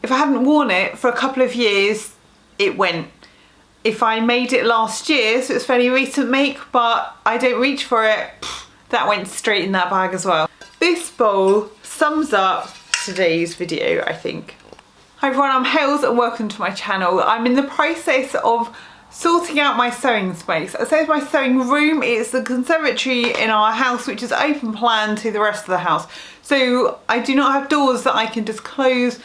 if I hadn't worn it for a couple of years, it went. If I made it last year, so it's a fairly recent make, but I don't reach for it, that went straight in that bag as well. This bowl sums up today's video, I think. Hi everyone, I'm Hales and welcome to my channel. I'm in the process of sorting out my sewing space. I say it's my sewing room. It's the conservatory in our house, which is open plan to the rest of the house. So I do not have doors that I can just close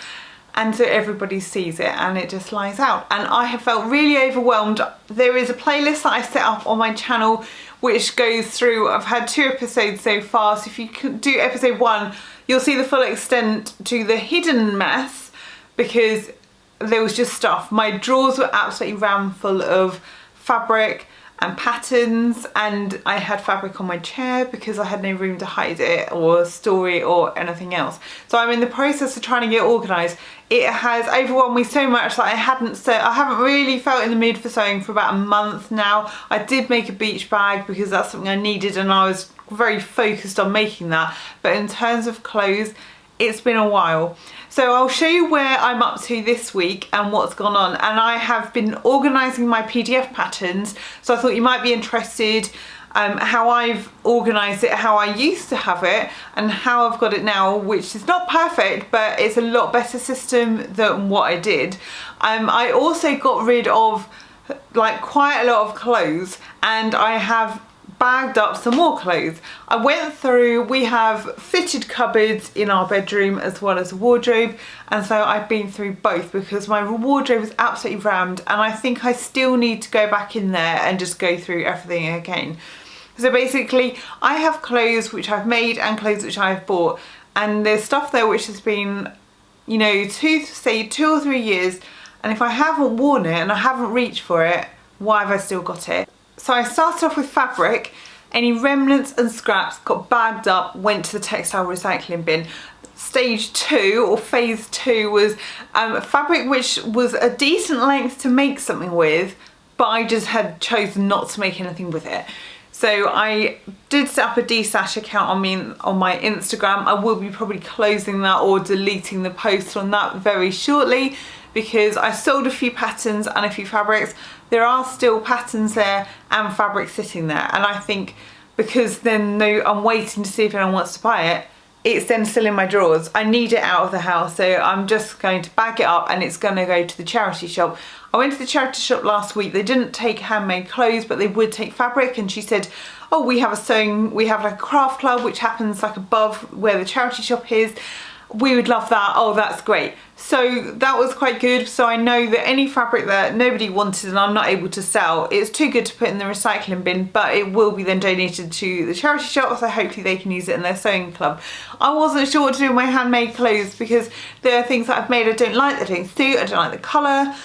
and so everybody sees it and it just lies out. And I have felt really overwhelmed. There is a playlist that I set up on my channel which goes through, I've had 2 episodes so far, so if you could do episode 1, you'll see the full extent to the hidden mess, because there was just stuff. My drawers were absolutely rammed full of fabric and patterns, and I had fabric on my chair because I had no room to hide it or store it or anything else. So I'm in the process of trying to get organised. It has overwhelmed me so much that I haven't really felt in the mood for sewing for about a month now. I did make a beach bag because that's something I needed and I was very focused on making that. But in terms of clothes, it's been a while. So I'll show you where I'm up to this week and what's gone on. And I have been organising my PDF patterns, so I thought you might be interested how I've organised it, how I used to have it and how I've got it now, which is not perfect, but it's a lot better system than what I did. I also got rid of like quite a lot of clothes, and I have bagged up some more clothes. I went through, we have fitted cupboards in our bedroom as well as a wardrobe, and so I've been through both because my wardrobe is absolutely rammed and I think I still need to go back in there and just go through everything again. So basically I have clothes which I've made and clothes which I've bought, and there's stuff there which has been, you know, 2 or 3 years, and if I haven't worn it and I haven't reached for it, why have I still got it? So I started off with fabric. Any remnants and scraps got bagged up, went to the textile recycling bin. Stage 2 or phase 2 was fabric which was a decent length to make something with, but I just had chosen not to make anything with it. So I did set up a DStash account on my Instagram. I will be probably closing that or deleting the post on that very shortly because I sold a few patterns and a few fabrics. There are still patterns there and fabric sitting there, and I think because then I'm waiting to see if anyone wants to buy it, it's then still in my drawers. I need it out of the house, so I'm just going to bag it up and it's going to go to the charity shop. I went to the charity shop last week. They didn't take handmade clothes, but they would take fabric, and she said, oh, we have like a craft club which happens like above where the charity shop is. We would love that. Oh, that's great. So that was quite good. So I know that any fabric that nobody wanted and I'm not able to sell, it's too good to put in the recycling bin, but it will be then donated to the charity shop, so hopefully they can use it in their sewing club. I wasn't sure what to do with my handmade clothes because there are things that I've made I don't like, that don't suit, I don't like the colour.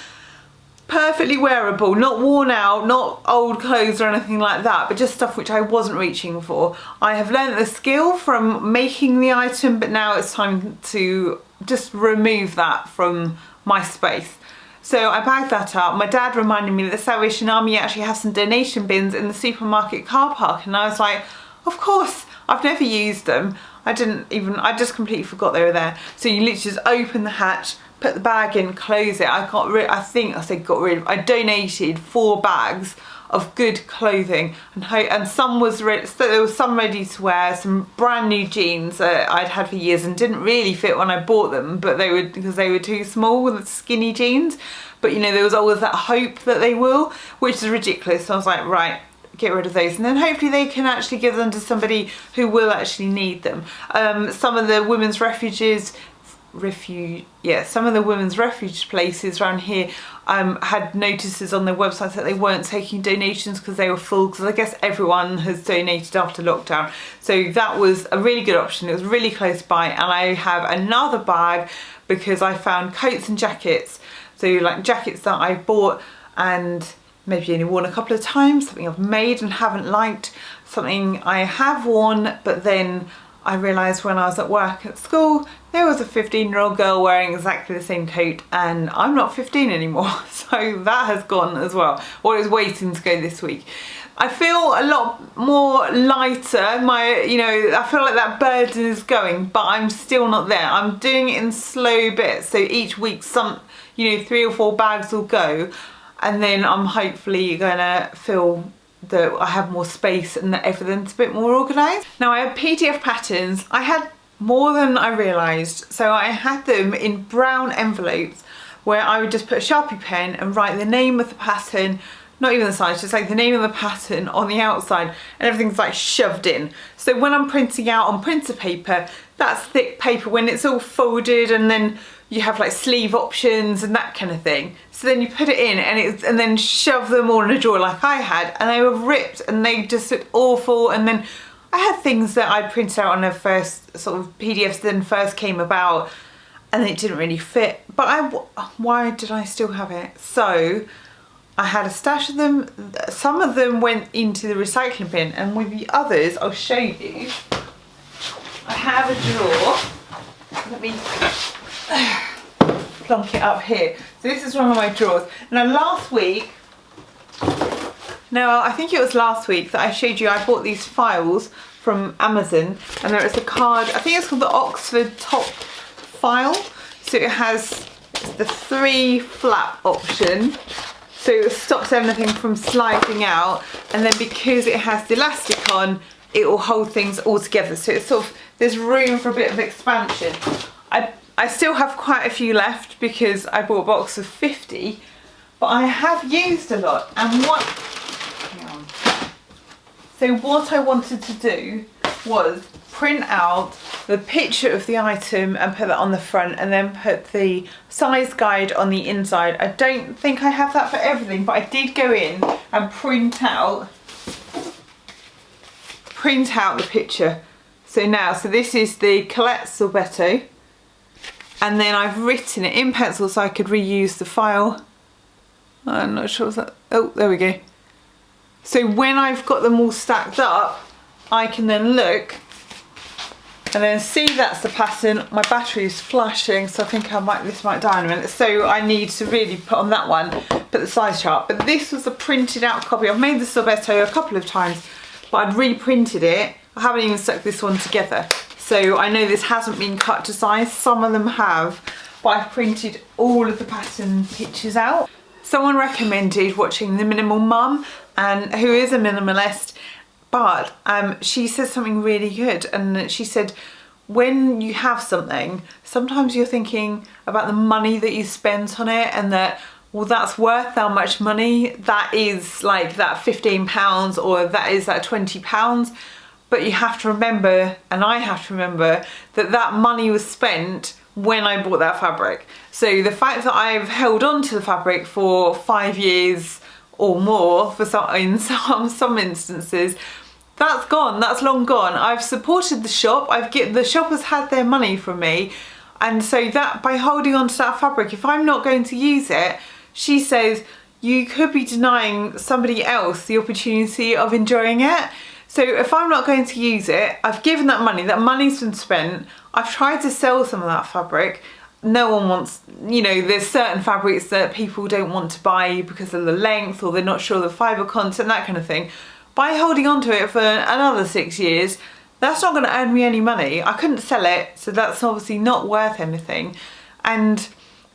Perfectly wearable, not worn out, not old clothes or anything like that, but just stuff which I wasn't reaching for. I have learned the skill from making the item, but now it's time to just remove that from my space. So I bagged that up. My dad reminded me that the Salvation Army actually has some donation bins in the supermarket car park, and I was like, of course, I've never used them. I just completely forgot they were there. So you literally just open the hatch, put the bag in, close it. I donated 4 bags of good clothing, and some was so there was some ready to wear, some brand new jeans that I'd had for years and didn't really fit when I bought them, but because they were too small with the skinny jeans. But you know, there was always that hope that they will, which is ridiculous. So I was like, right, get rid of those, and then hopefully they can actually give them to somebody who will actually need them. Some of the women's some of the women's refuge places around here had notices on their websites that they weren't taking donations because they were full, because I guess everyone has donated after lockdown. So that was a really good option. It was really close by, and I have another bag because I found coats and jackets. So like jackets that I bought and maybe only worn a couple of times, something I've made and haven't liked, something I have worn, but then I realised when I was at work at school, there was a 15-year-old girl wearing exactly the same coat, and I'm not 15 anymore, so that has gone as well, or it's waiting to go this week. I feel a lot more lighter. I feel like that burden is going, but I'm still not there. I'm doing it in slow bits. So each week 3 or 4 bags will go, and then I'm hopefully gonna feel that I have more space and that everything's a bit more organised. Now I have PDF patterns. I had more than I realised. So I had them in brown envelopes where I would just put a Sharpie pen and write the name of the pattern, not even the size, just like the name of the pattern on the outside, and everything's like shoved in. So when I'm printing out on printer paper, that's thick paper. When it's all folded and then you have like sleeve options and that kind of thing. So then you put it in and then shove them all in a drawer like I had, and they were ripped and they just looked awful. And then I had things that I printed out on the first sort of PDFs then first came about, and it didn't really fit. But why did I still have it? So I had a stash of them. Some of them went into the recycling bin, and with the others, I'll show you. I have a drawer. Let me plonk it up here. So this is one of my drawers. Now I think it was last week that I showed you I bought these files from Amazon, and there is a card, I think it's called the Oxford Top File. So it has the 3 flap option, so it stops anything from sliding out, and then because it has the elastic on, it will hold things all together. So it's sort of, there's room for a bit of expansion. I still have quite a few left because I bought a box of 50, but I have used a lot. And what I wanted to do was print out the picture of the item and put that on the front, and then put the size guide on the inside. I don't think I have that for everything, but I did go in and print out the picture. So this is the Colette Sorbetto, and then I've written it in pencil so I could reuse the file. I'm not sure what's that. Oh, there we go. So when I've got them all stacked up, I can then look and then see that's the pattern. My battery is flashing, so I think this might die in a minute. So I need to really put on that one, put the size chart. But this was a printed out copy. I've made the Sorbetto a couple of times, but I'd reprinted it. I haven't even stuck this one together. So I know this hasn't been cut to size. Some of them have, but I've printed all of the pattern pictures out. Someone recommended watching The Minimal Mum, and who is a minimalist, but she says something really good. And she said, when you have something, sometimes you're thinking about the money that you spent on it, and that, well, that's worth how much money. That is like that £15, or that is that £20. But you have to remember, and I have to remember, that that money was spent when I bought that fabric. So the fact that I've held on to the fabric for 5 years or more in some instances, that's gone, that's long gone. I've supported the shop, the shop has had their money from me, and so that by holding on to that fabric, if I'm not going to use it, she says, you could be denying somebody else the opportunity of enjoying it. So if I'm not going to use it, I've given that money's been spent, I've tried to sell some of that fabric. No one wants, there's certain fabrics that people don't want to buy because of the length, or they're not sure of the fibre content, that kind of thing. By holding on to it for another 6 years, that's not going to earn me any money. I couldn't sell it, so that's obviously not worth anything. And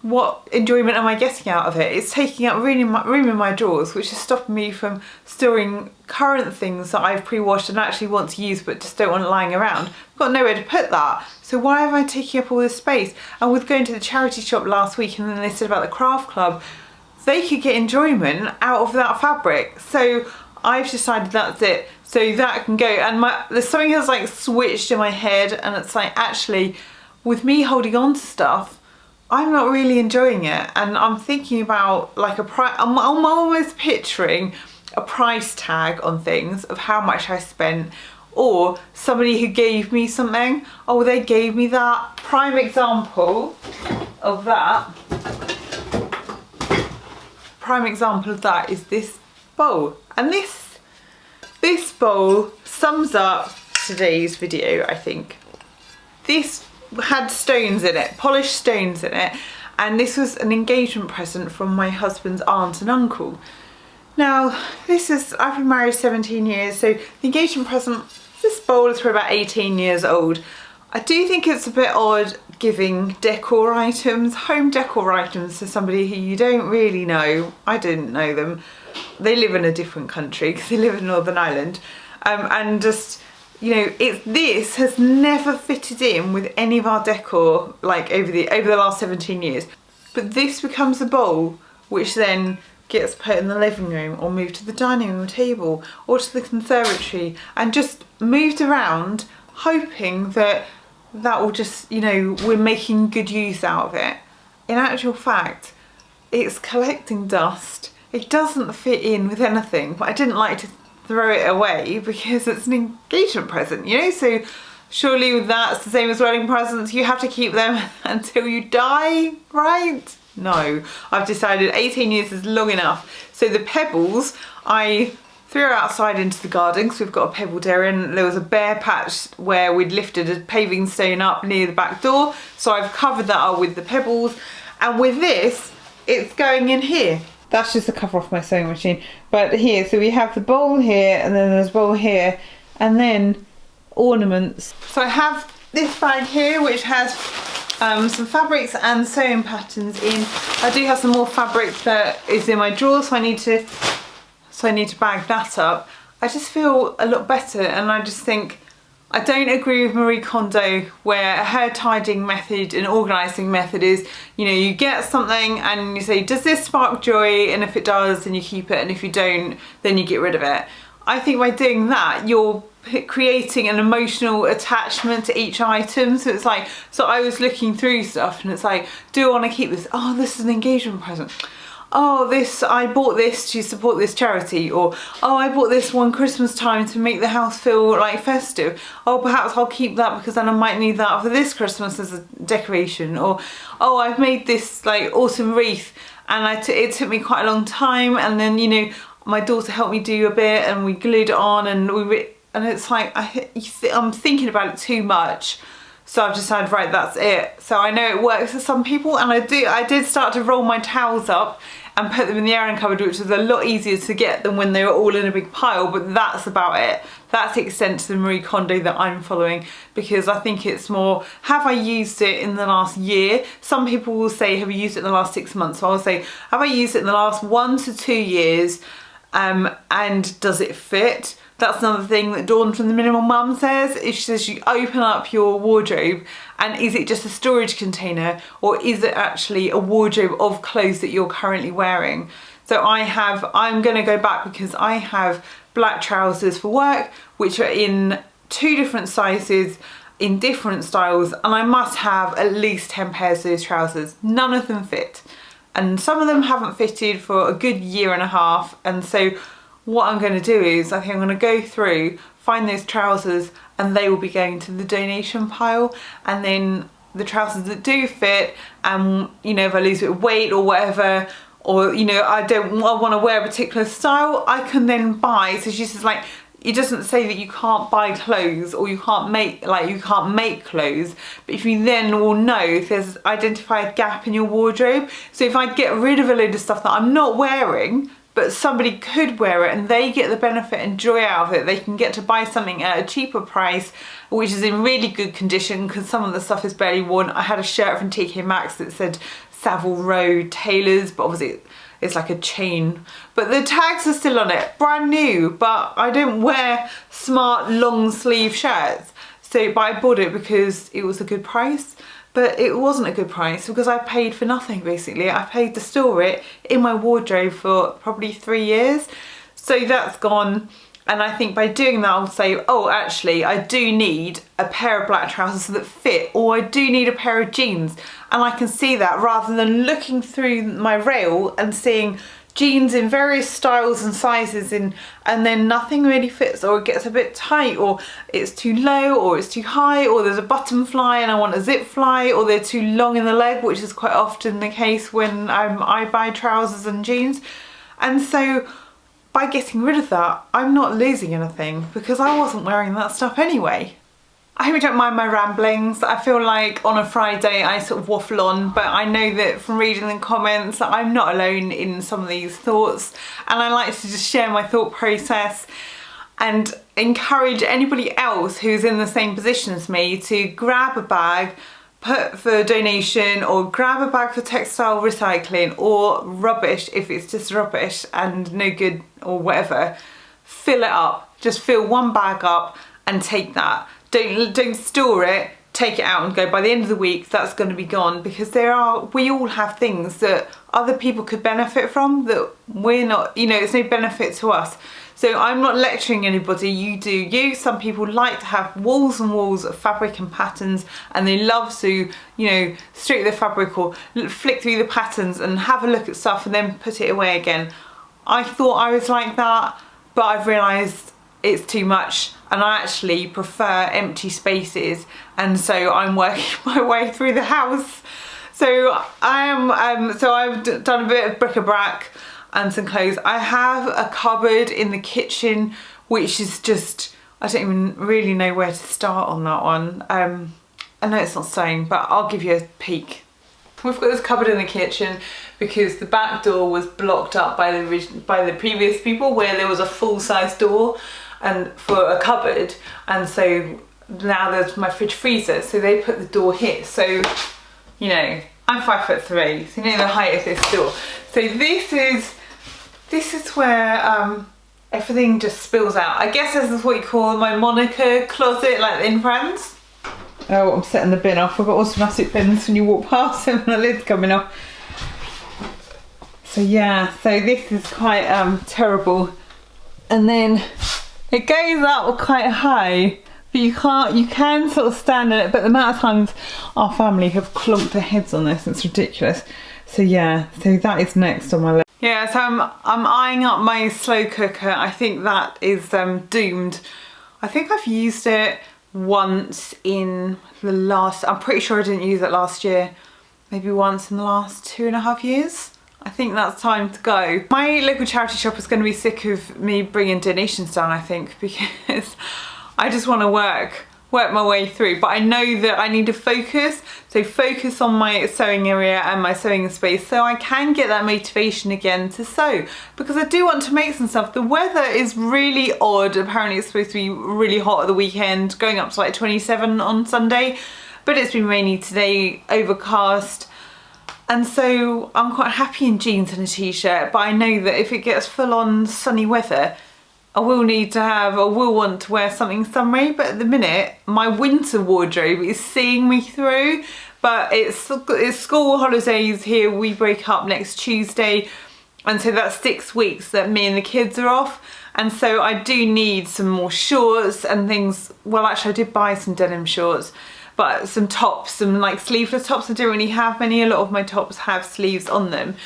what enjoyment am I getting out of it? It's taking up room in my drawers, which is stopping me from storing current things that I've pre-washed and actually want to use but just don't want it lying around. I've got nowhere to put that. So why am I taking up all this space? And with going to the charity shop last week, and then they said about the craft club, they could get enjoyment out of that fabric. So I've decided that's it. So that can go. And there's something that's like switched in my head, and it's like, actually, with me holding on to stuff, I'm not really enjoying it, and I'm thinking about like I'm almost picturing a price tag on things of how much I spent, or somebody who gave me something. Oh, they gave me that. Prime example of that. Prime example of that is this bowl, and this bowl sums up today's video, I think. This had stones in it, polished stones in it, and this was an engagement present from my husband's aunt and uncle. Now, I've been married 17 years, so the engagement present, this bowl is for about 18 years old. I do think it's a bit odd giving decor items, home decor items, to somebody who you don't really know. I didn't know them. They live in a different country because they live in Northern Ireland. And just, you know, this has never fitted in with any of our decor, like over the last 17 years. But this becomes a bowl which then gets put in the living room or moved to the dining room table or to the conservatory and just moved around, hoping that will just, you know, we're making good use out of it. In actual fact, it's collecting dust. It doesn't fit in with anything, but I didn't like to throw it away because it's an engagement present, you know? So surely with that, it's the same as wedding presents. You have to keep them until you die, right? No, I've decided 18 years is long enough. So the pebbles, I threw outside into the garden because we've got a pebbled area, and there was a bare patch where we'd lifted a paving stone up near the back door. So I've covered that up with the pebbles. And with this, it's going in here. That's just a cover off my sewing machine. But here, so we have the bowl here, and then there's a bowl here, and then ornaments. So I have this bag here, which has some fabrics and sewing patterns in. I do have some more fabric that is in my drawer, so I need to bag that up. I just feel a lot better, and I just think, I don't agree with Marie Kondo, where her tidying method and organising method is, you know, you get something and you say, does this spark joy? And if it does, then you keep it, and if you don't, then you get rid of it. I think by doing that, you're creating an emotional attachment to each item. So it's like, so I was looking through stuff and it's like, do I want to keep this? Oh, this is an engagement present. Oh, I bought this to support this charity. Or, oh, I bought this one Christmas time to make the house feel like festive. Oh, perhaps I'll keep that because then I might need that for this Christmas as a decoration. Or, oh, I've made this like awesome wreath and it took me quite a long time, and then, you know, my daughter helped me do a bit and we glued it on, and it's like, I'm thinking about it too much. So I've decided, right, that's it. So I know it works for some people, and I did start to roll my towels up and put them in the airing cupboard, which was a lot easier to get than when they were all in a big pile, but that's about it. That's the extent to the Marie Kondo that I'm following, because I think it's more, have I used it in the last year? Some people will say, have you used it in the last 6 months? So I'll say, have I used it in the last 1 to 2 years? And does it fit? That's another thing that Dawn from the Minimal Mum says. She says you open up your wardrobe, and is it just a storage container, or is it actually a wardrobe of clothes that you're currently wearing? So I'm gonna go back because I have black trousers for work, which are in 2 different sizes, in different styles, and I must have at least 10 pairs of those trousers. None of them fit. And some of them haven't fitted for a good 1.5 years. And so what I'm going to do is, I think I'm going to go through, find those trousers, and they will be going to the donation pile. And then the trousers that do fit, and you know, if I lose a bit of weight or whatever, or you know, I want to wear a particular style, I can then buy. So she says, like, it doesn't say that you can't buy clothes or you can't make clothes, but if you then will know if there's identify a gap in your wardrobe. So if I get rid of a load of stuff that I'm not wearing, but somebody could wear it and they get the benefit and joy out of it, they can get to buy something at a cheaper price, which is in really good condition, because some of the stuff is barely worn. I had a shirt from TK Maxx that said Savile Row Tailors, but obviously it's like a chain, but the tags are still on it, brand new, but I don't wear smart long sleeve shirts. But I bought it because it was a good price, but it wasn't a good price because I paid for nothing basically. I paid to store it in my wardrobe for probably 3 years. So that's gone. And I think by doing that, I'll say, oh, actually, I do need a pair of black trousers that fit, or I do need a pair of jeans. And I can see that rather than looking through my rail and seeing jeans in various styles and sizes and then nothing really fits, or it gets a bit tight, or it's too low, or it's too high, or there's a button fly and I want a zip fly, or they're too long in the leg, which is quite often the case when I buy trousers and jeans. And so by getting rid of that, I'm not losing anything because I wasn't wearing that stuff anyway. I hope you don't mind my ramblings. I feel like on a Friday I sort of waffle on, but I know that from reading the comments that I'm not alone in some of these thoughts, and I like to just share my thought process and encourage anybody else who's in the same position as me to grab a bag, put for donation, or grab a bag for textile recycling, or rubbish if it's just rubbish and no good or whatever. Fill it up. Just fill one bag up and take that. Don't store it, take it out and go. By the end of the week that's going to be gone, because we all have things that other people could benefit from that we're not, you know, it's no benefit to us. So I'm not lecturing anybody, you do you. Some people like to have walls and walls of fabric and patterns, and they love to, you know, stroke the fabric or flick through the patterns and have a look at stuff and then put it away again. I thought I was like that, but I've realised it's too much, and I actually prefer empty spaces, and so I'm working my way through the house. So I've done a bit of bric-a-brac and some clothes. I have a cupboard in the kitchen which is just, I don't even really know where to start on that one. I know it's not sewing, but I'll give you a peek. We've got this cupboard in the kitchen because the back door was blocked up by the previous people, where there was a full-size door and for a cupboard, and so now there's my fridge freezer, so they put the door here. So, you know, I'm 5'3", so you know the height of this door. So this is where everything just spills out. I guess this is what you call my Monica closet, like in Friends. Oh, I'm setting the bin off. I've got automatic bins when you walk past them and the lid's coming off. So yeah, so this is quite terrible. And then it goes up quite high, but you can sort of stand in it, but the amount of times our family have clonked their heads on this, it's ridiculous. So yeah, so that is next on my list. Yeah, so I'm eyeing up my slow cooker. I think that is doomed. I think I've used it once in the last, I'm pretty sure I didn't use it last year, maybe once in the last 2.5 years. I think that's time to go. My local charity shop is going to be sick of me bringing donations down, I think, because I just want to work my way through. But I know that I need to focus, so focus on my sewing area and my sewing space, so I can get that motivation again to sew, because I do want to make some stuff. The weather is really odd. Apparently it's supposed to be really hot at the weekend, going up to like 27 on Sunday, but it's been rainy today, overcast. And so I'm quite happy in jeans and a t-shirt, but I know that if it gets full on sunny weather, I will want to wear something summery. But at the minute, my winter wardrobe is seeing me through. But it's school holidays here. We break up next Tuesday, and so that's 6 weeks that me and the kids are off. And so I do need some more shorts and things. Well, actually I did buy some denim shorts, but some tops, some like sleeveless tops. I don't really have many. A lot of my tops have sleeves on them,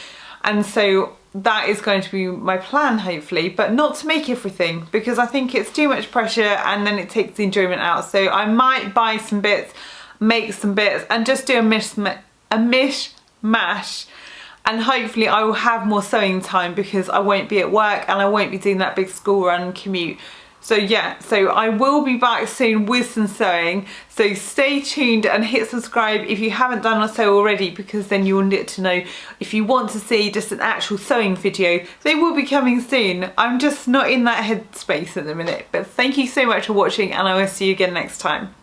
and so that is going to be my plan, hopefully, but not to make everything, because I think it's too much pressure and then it takes the enjoyment out. So I might buy some bits, make some bits, and just do a mishmash, and hopefully I will have more sewing time because I won't be at work and I won't be doing that big school run commute. So yeah, so I will be back soon with some sewing, so stay tuned and hit subscribe if you haven't done so already, because then you'll get to know if you want to see just an actual sewing video. They will be coming soon. I'm just not in that headspace at the minute, but thank you so much for watching, and I will see you again next time.